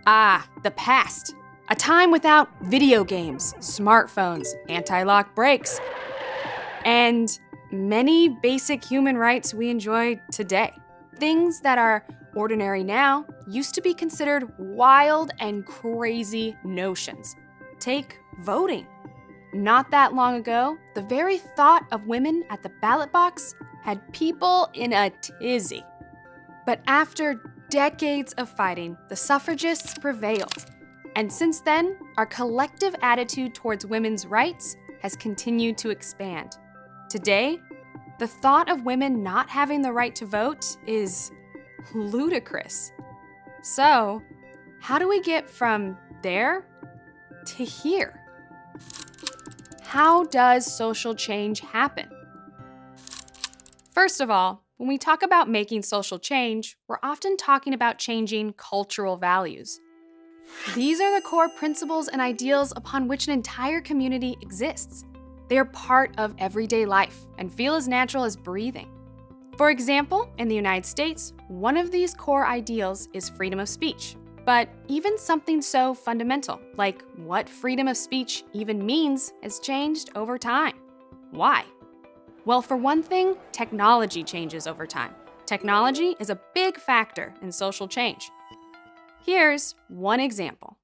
Ah, the past. A time without video games, smartphones, anti-lock brakes, and many basic human rights we enjoy today. Things that are ordinary now used to be considered wild and crazy notions. Take voting. Not that long ago, the very thought of women at the ballot box had people in a tizzy. But after decades of fighting, the suffragists prevailed. And since then, our collective attitude towards women's rights has continued to expand. Today, the thought of women not having the right to vote is ludicrous. So, how do we get from there to here? How does social change happen? First of all, when we talk about making social change, we're often talking about changing cultural values. These are the core principles and ideals upon which an entire community exists. They are part of everyday life and feel as natural as breathing. For example, in the United States, one of these core ideals is freedom of speech. But even something so fundamental, like what freedom of speech even means, has changed over time. Why? Well, for one thing, technology changes over time. Technology is a big factor in social change. Here's one example.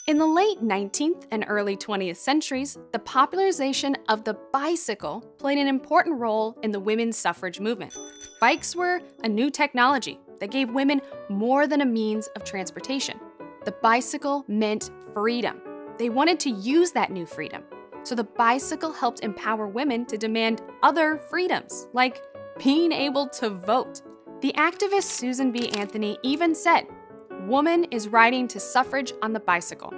In the late 19th and early 20th centuries, the popularization of the bicycle played an important role in the women's suffrage movement. Bikes were a new technology that gave women more than a means of transportation. The bicycle meant freedom. They wanted to use that new freedom. So the bicycle helped empower women to demand other freedoms, like being able to vote. The activist Susan B. Anthony even said, "Woman is riding to suffrage on the bicycle."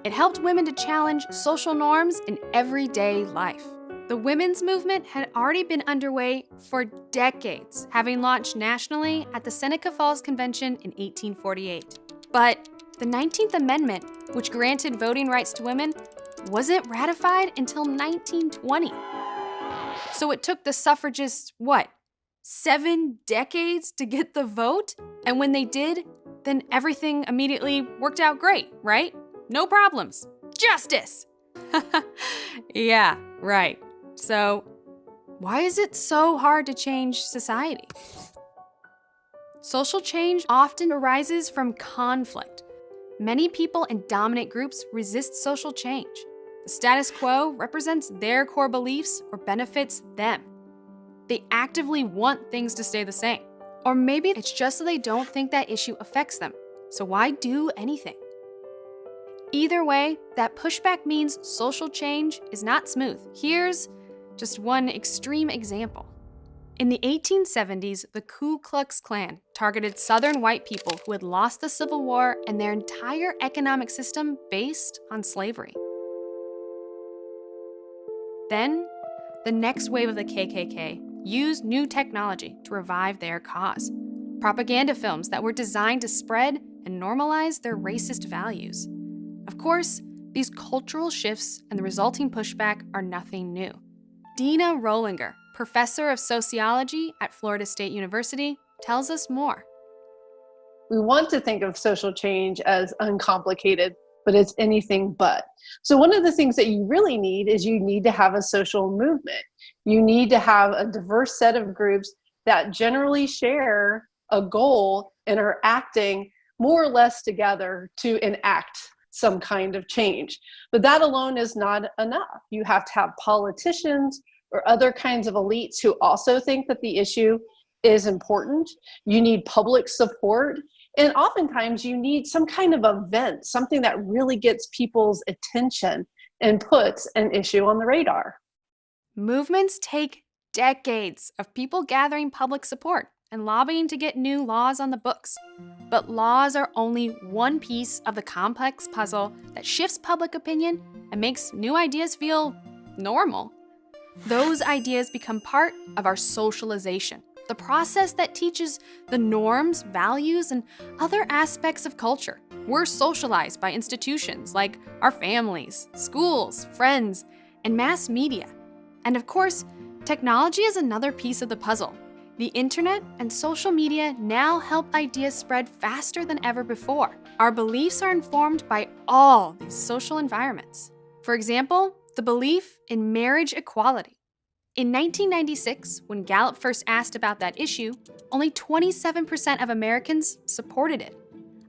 It helped women to challenge social norms in everyday life. The women's movement had already been underway for decades, having launched nationally at the Seneca Falls Convention in 1848. But the 19th Amendment, which granted voting rights to women, wasn't ratified until 1920. So it took the suffragists, 7 decades to get the vote? And when they did, then everything immediately worked out great, right? No problems. Justice! Yeah, right. So, why is it so hard to change society? Social change often arises from conflict. Many people in dominant groups resist social change. The status quo represents their core beliefs or benefits them. They actively want things to stay the same. Or maybe it's just that they don't think that issue affects them. So why do anything? Either way, that pushback means social change is not smooth. Here's just one extreme example. In the 1870s, the Ku Klux Klan targeted Southern white people who had lost the Civil War and their entire economic system based on slavery. Then, the next wave of the KKK used new technology to revive their cause. Propaganda films that were designed to spread and normalize their racist values. Of course, these cultural shifts and the resulting pushback are nothing new. Dina Rollinger, professor of sociology at Florida State University, tells us more. We want to think of social change as uncomplicated, but it's anything but. So one of the things that you really need is you need to have a social movement. You need to have a diverse set of groups that generally share a goal and are acting more or less together to enact some kind of change. But that alone is not enough. You have to have politicians or other kinds of elites who also think that the issue is important. You need public support. And oftentimes you need some kind of event, something that really gets people's attention and puts an issue on the radar. Movements take decades of people gathering public support and lobbying to get new laws on the books. But laws are only one piece of the complex puzzle that shifts public opinion and makes new ideas feel normal. Those ideas become part of our socialization, the process that teaches the norms, values, and other aspects of culture. We're socialized by institutions like our families, schools, friends, and mass media. And of course, technology is another piece of the puzzle. The internet and social media now help ideas spread faster than ever before. Our beliefs are informed by all these social environments. For example, the belief in marriage equality. In 1996, when Gallup first asked about that issue, only 27% of Americans supported it.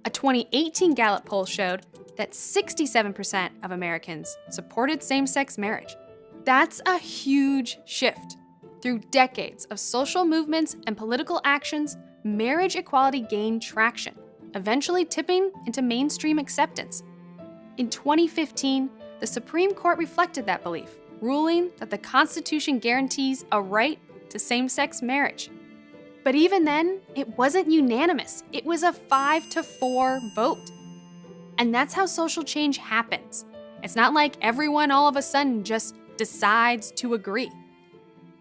A 2018 Gallup poll showed that 67% of Americans supported same-sex marriage. That's a huge shift. Through decades of social movements and political actions, marriage equality gained traction, eventually tipping into mainstream acceptance. In 2015, the Supreme Court reflected that belief, ruling that the Constitution guarantees a right to same-sex marriage. But even then, it wasn't unanimous. It was a 5-4 vote. And that's how social change happens. It's not like everyone all of a sudden just decides to agree.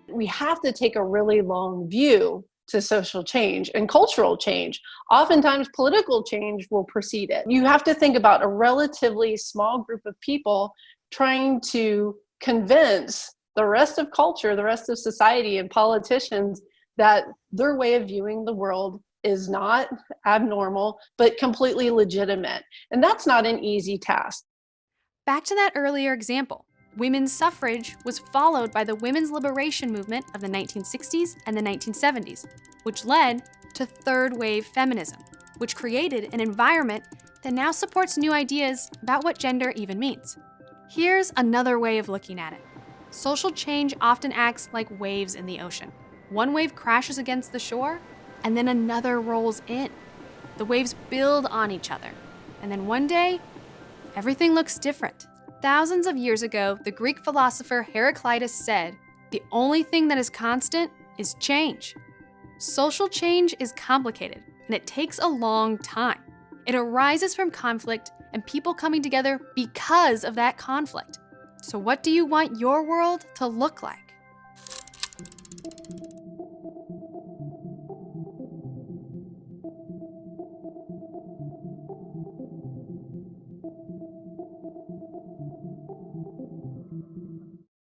We have to take a really long view to social change and cultural change. Oftentimes, political change will precede it. You have to think about a relatively small group of people trying to convince the rest of culture, the rest of society, and politicians that their way of viewing the world is not abnormal, but completely legitimate. And that's not an easy task. Back to that earlier example. Women's suffrage was followed by the women's liberation movement of the 1960s and the 1970s, which led to third-wave feminism, which created an environment that now supports new ideas about what gender even means. Here's another way of looking at it. Social change often acts like waves in the ocean. One wave crashes against the shore, and then another rolls in. The waves build on each other, and then one day, everything looks different. Thousands of years ago, the Greek philosopher Heraclitus said, "The only thing that is constant is change." Social change is complicated, and it takes a long time. It arises from conflict and people coming together because of that conflict. So what do you want your world to look like?